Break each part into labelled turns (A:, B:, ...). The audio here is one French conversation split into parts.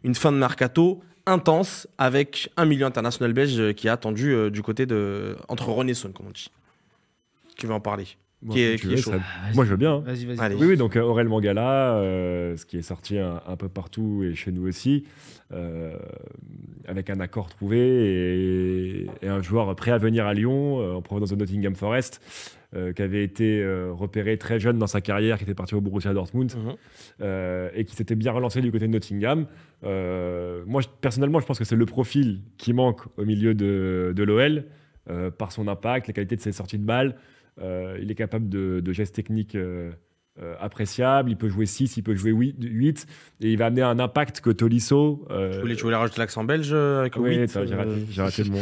A: une fin de mercato intense avec un milieu international belge qui est attendu du côté de entre Ron et Son, comme on dit. Qui va en parler.
B: Moi,
A: Qui est
B: si tu veux,
A: chaud.
B: moi, je veux bien.
C: Vas-y.
A: Allez.
B: Oui, donc Aurel Mangala, ce qui est sorti un peu partout et chez nous aussi, avec un accord trouvé et un joueur prêt à venir à Lyon, en provenance de Nottingham Forest, qui avait été repéré très jeune dans sa carrière, qui était parti au Borussia Dortmund et qui s'était bien relancé du côté de Nottingham. Moi, personnellement, je pense que c'est le profil qui manque au milieu de l'OL par son impact, la qualité de ses sorties de balles. Il est capable de gestes techniques appréciables. Il peut jouer 6, il peut jouer 8. Et il va amener un impact que Tolisso...
A: Tu voulais rajouter l'accent belge avec le
B: Oui,
A: 8
B: j'ai raté le mot.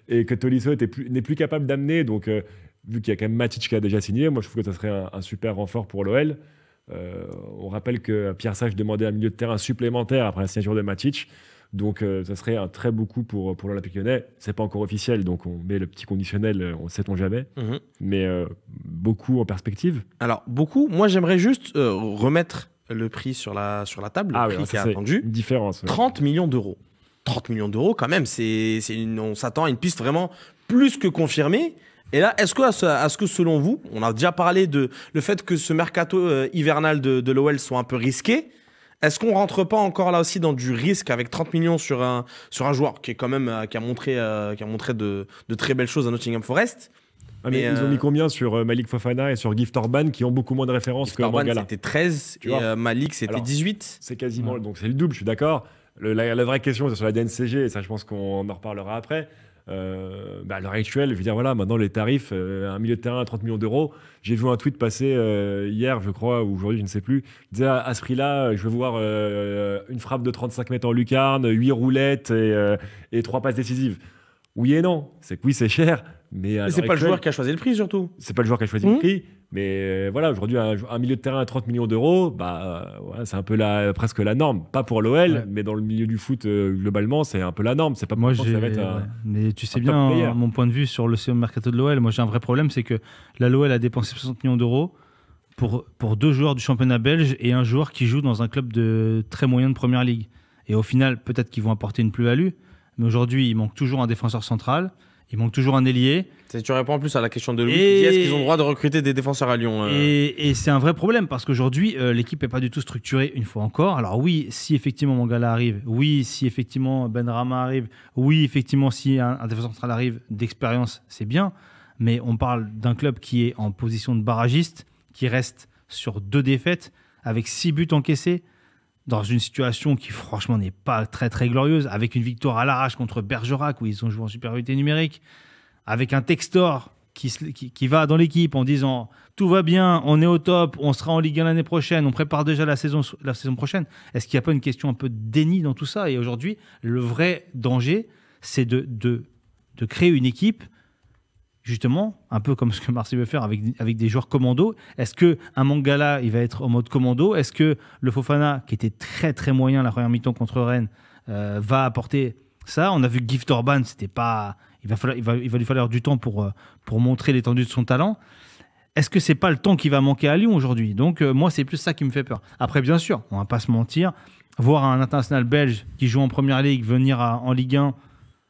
B: Et que Tolisso n'est plus capable d'amener. Donc, vu qu'il y a quand même Matic qui a déjà signé, moi je trouve que ça serait un super renfort pour l'OL. On rappelle que Pierre Sage demandait un milieu de terrain supplémentaire après la signature de Matic. Donc, ça serait un très beau coup pour l'Olympique Lyonnais. C'est pas encore officiel, donc on met le petit conditionnel, on ne sait-on jamais. Mais beaucoup en perspective.
A: Alors, beaucoup. Moi, j'aimerais juste remettre le prix sur la table, le prix qui est attendu.
B: Une différence.
A: 30 millions d'euros. 30 millions d'euros, quand même, on s'attend à une piste vraiment plus que confirmée. Et là, est-ce que selon vous, on a déjà parlé de le fait que ce mercato hivernal de l'OL soit un peu risqué. Est-ce qu'on rentre pas encore là aussi dans du risque avec 30 millions sur un joueur qui est quand même qui a montré de très belles choses à Nottingham Forest?
B: Mais ils ont mis combien sur Malik Fofana et sur Gift Orban qui ont beaucoup moins de références que Mangala?
A: Orban c'était 13 et Malik c'était 18.
B: C'est quasiment, donc c'est le double, je suis d'accord. La vraie question c'est sur la DNCG, et ça je pense qu'on en reparlera après. À l'heure actuelle, je veux dire, voilà, maintenant les tarifs, un milieu de terrain à 30 millions d'euros. J'ai vu un tweet passer hier, je crois, ou aujourd'hui, je ne sais plus. Il disait à ce prix-là, je veux voir une frappe de 35 mètres en lucarne, 8 roulettes et 3 passes décisives. Oui et non. C'est que oui, c'est cher. Mais
A: c'est pas le joueur qui a choisi le prix, surtout.
B: C'est pas le joueur qui a choisi le prix. Mais voilà, aujourd'hui, un milieu de terrain à 30 millions d'euros, c'est un peu presque la norme. Pas pour l'OL, mais dans le milieu du foot, globalement, c'est un peu la norme. C'est pas
C: moi,
B: ça va être
C: mais tu sais bien, mon point de vue sur le mercato de l'OL, moi j'ai un vrai problème, c'est que l'OL a dépensé 60 millions d'euros pour 2 joueurs du championnat belge et un joueur qui joue dans un club de très moyen de première ligue. Et au final, peut-être qu'ils vont apporter une plus-value, mais aujourd'hui, il manque toujours un défenseur central. Il manque toujours un ailier.
A: Tu réponds en plus à la question de Louis. Est-ce qu'ils ont le droit de recruter des défenseurs à Lyon
C: Et c'est un vrai problème parce qu'aujourd'hui, l'équipe n'est pas du tout structurée une fois encore. Alors oui, si effectivement Mangala arrive, oui, si effectivement Benrahma arrive, oui, effectivement si un défenseur central arrive d'expérience, c'est bien. Mais on parle d'un club qui est en position de barragiste, qui reste sur 2 défaites, avec 6 buts encaissés, dans une situation qui franchement n'est pas très très glorieuse, avec une victoire à l'arrache contre Bergerac où ils ont joué en supériorité numérique, avec un Textor qui va dans l'équipe en disant tout va bien, on est au top, on sera en Ligue 1 l'année prochaine, on prépare déjà la saison prochaine. Est-ce qu'il n'y a pas une question un peu de déni dans tout ça? Et aujourd'hui, le vrai danger, c'est de créer une équipe justement, un peu comme ce que Marseille veut faire avec des joueurs commando. Est-ce qu'un Mangala, il va être en mode commando? Est-ce que le Fofana, qui était très très moyen la première mi-temps contre Rennes, va apporter ça? On a vu que Gift Orban, c'était pas... il va lui falloir du temps pour montrer l'étendue de son talent. Est-ce que c'est pas le temps qui va manquer à Lyon aujourd'hui? Donc moi, c'est plus ça qui me fait peur. Après, bien sûr, on va pas se mentir, voir un international belge qui joue en Première Ligue venir en Ligue 1,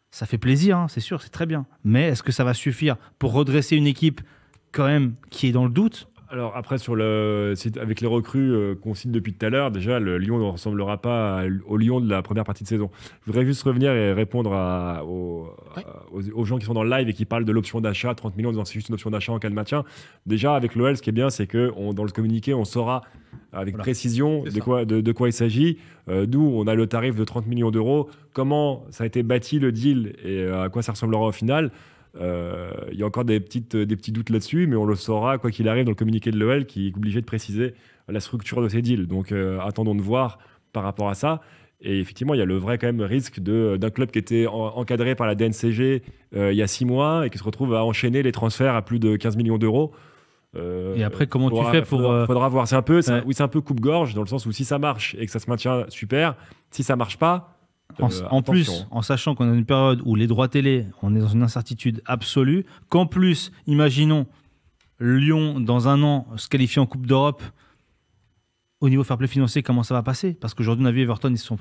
C: ça fait plaisir, hein, c'est sûr, c'est très bien. Mais est-ce que ça va suffire pour redresser une équipe quand même qui est dans le doute?
B: Alors après, avec les recrues qu'on cite depuis tout à l'heure, déjà, le Lyon ne ressemblera pas au Lyon de la première partie de saison. Je voudrais juste revenir et répondre aux gens qui sont dans le live et qui parlent de l'option d'achat, 30 millions, c'est juste une option d'achat en cas de maintien. Déjà, avec l'OL, ce qui est bien, c'est que dans le communiqué, on saura avec précision de quoi il s'agit. Nous, on a le tarif de 30 millions d'euros. Comment ça a été bâti le deal et à quoi ça ressemblera au final? Il y a encore des petits doutes là-dessus, mais on le saura quoi qu'il arrive dans le communiqué de l'OL qui est obligé de préciser la structure de ces deals. Donc attendons de voir par rapport à ça. Et effectivement, il y a le vrai quand même risque d'un club qui était encadré par la DNCG il y a 6 mois et qui se retrouve à enchaîner les transferts à plus de 15 millions d'euros.
C: Et après, comment tu fais pour...
B: Faudra voir. C'est un peu coupe-gorge dans le sens où si ça marche et que ça se maintient, super. Si ça marche pas...
C: En plus, en sachant qu'on est dans une période où les droits télé, on est dans une incertitude absolue, qu'en plus, imaginons Lyon, dans un an, se qualifier en Coupe d'Europe, au niveau fair play financier, comment ça va passer? Parce qu'aujourd'hui, on a vu Everton, ils se sont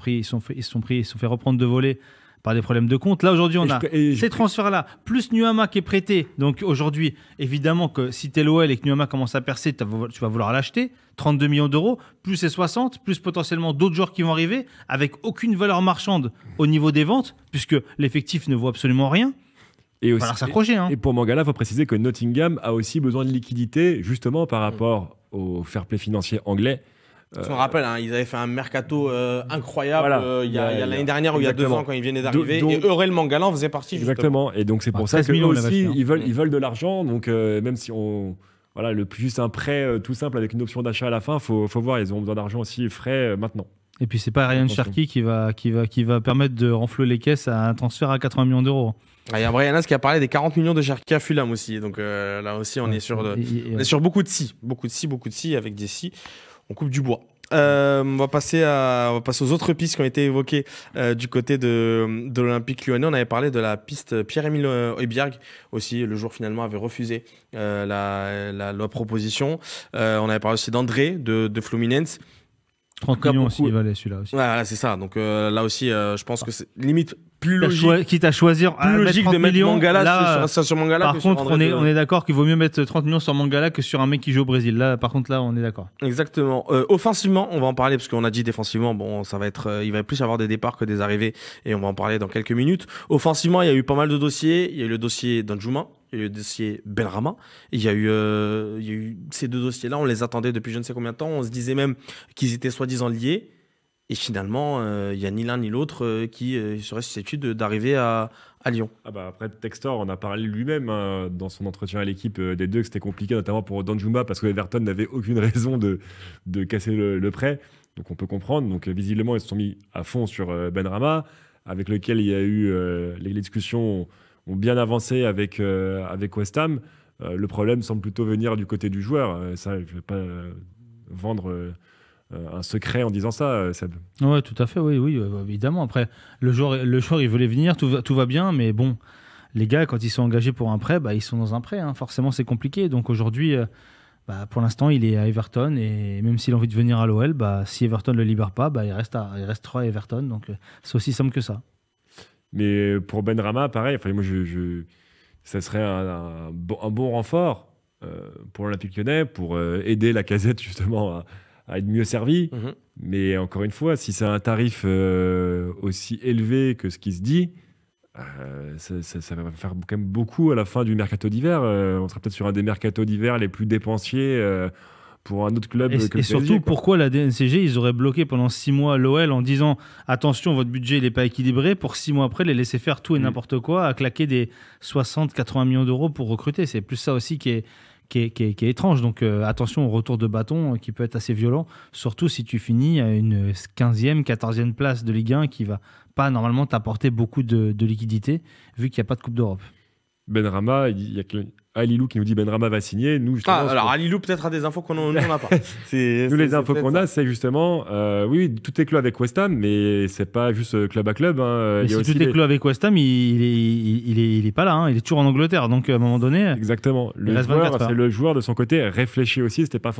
C: fait reprendre de volée par des problèmes de compte. Là, aujourd'hui, on a ces transferts-là, plus Nuama qui est prêté. Donc aujourd'hui, évidemment que si tu es l'OL et que Nuama commence à percer, tu vas vouloir l'acheter. 32 millions d'euros, plus ces 60, plus potentiellement d'autres joueurs qui vont arriver, avec aucune valeur marchande au niveau des ventes, puisque l'effectif ne vaut absolument rien.
B: Et
C: il va falloir s'accrocher.
B: Et pour Mangala, il faut préciser que Nottingham a aussi besoin de liquidité, justement par rapport au fair play financier anglais.
A: Je me rappelle, hein, ils avaient fait un mercato incroyable il y a l'année dernière ou il y a 2 ans quand ils venaient d'arriver. Et Aurel Mangala en faisait partie.
B: Exactement. Et donc c'est pour ça qu'eux aussi, ils veulent de l'argent. Donc même si juste un prêt tout simple avec une option d'achat à la fin, faut voir, ils ont besoin d'argent aussi frais maintenant.
C: Et puis c'est pas Ryan Cherki qui va permettre de renflouer les caisses à un transfert à 80 millions d'euros.
A: Il y a Brian Haas qui a parlé des 40 millions de Cherki à Fulham aussi. Donc là aussi, on est sur beaucoup de si. Beaucoup de si avec des si. On coupe du bois. On va passer aux autres pistes qui ont été évoquées du côté de l'Olympique Lyonnais. On avait parlé de la piste Pierre-Emile Højbjerg aussi. Le jour finalement avait refusé la proposition. On avait parlé aussi d'André de Fluminense.
C: 30 millions aussi, il valait celui-là aussi.
A: Ouais, voilà, c'est ça. Donc là aussi, je pense que c'est limite plus logique.
C: Quitte à choisir
A: plus logique de mettre Mangala
C: là,
A: sur Mangala.
C: Par contre, on est d'accord qu'il vaut mieux mettre 30 millions sur Mangala que sur un mec qui joue au Brésil. Là, par contre, on est d'accord.
A: Exactement. Offensivement, on va en parler parce qu'on a dit défensivement, bon, ça va être, il va plus y avoir des départs que des arrivées et on va en parler dans quelques minutes. Offensivement, il y a eu pas mal de dossiers. Il y a eu le dossier Danjuma. Il y a eu le dossier Benrahma. Il y a eu ces 2 dossiers-là. On les attendait depuis je ne sais combien de temps. On se disait même qu'ils étaient soi-disant liés. Et finalement, il n'y a ni l'un ni l'autre qui serait susceptible d'arriver à Lyon.
B: Ah bah après, Textor en a parlé lui-même dans son entretien à l'équipe des deux, que c'était compliqué, notamment pour Danjuma, parce que Everton n'avait aucune raison de casser le prêt. Donc on peut comprendre. Donc visiblement, ils se sont mis à fond sur Benrahma, avec lequel il y a eu les discussions ont bien avancé avec West Ham. Le problème semble plutôt venir du côté du joueur. Ça, je ne vais pas vendre un secret en disant ça, Seb.
C: Oui, tout à fait, oui, évidemment. Après, le joueur, il voulait venir, tout va bien, mais bon, les gars, quand ils sont engagés pour un prêt, ils sont dans un prêt. Hein. Forcément, c'est compliqué. Donc aujourd'hui, pour l'instant, il est à Everton, et même s'il a envie de venir à l'OL, si Everton ne le libère pas, il restera à Everton. Donc c'est aussi simple que ça.
B: Mais pour Benrahma, pareil, moi, ça serait un bon renfort pour l'Olympique Lyonnais, pour aider la Casette justement à être mieux servi. Mm-hmm. Mais encore une fois, si c'est un tarif aussi élevé que ce qui se dit, ça va faire quand même beaucoup à la fin du mercato d'hiver. On sera peut-être sur un des mercatos d'hiver les plus dépensiers pour un autre club.
C: Et surtout, pourquoi la DNCG, ils auraient bloqué pendant 6 mois l'OL en disant attention, votre budget n'est pas équilibré, pour 6 mois après les laisser faire tout et n'importe quoi, à claquer des 60-80 millions d'euros pour recruter. C'est plus ça aussi qui est étrange. Donc attention au retour de bâton qui peut être assez violent, surtout si tu finis à une 15e, 14e place de Ligue 1 qui va pas normalement t'apporter beaucoup de liquidité vu qu'il n'y a pas de Coupe d'Europe.
B: Benrahma, il y a Alilou qui nous dit Benrahma va signer. Nous,
A: alors Alilou peut-être a des infos qu'on n'a pas.
B: Nous, les infos qu'on a, c'est justement, oui, tout est clos avec West Ham, mais c'est pas juste club à club. Hein.
C: Mais si tout est clos avec West Ham, il est pas là. Hein. Il est toujours en Angleterre, donc à un moment donné.
B: Exactement. C'est le joueur de son côté réfléchit aussi. C'était pas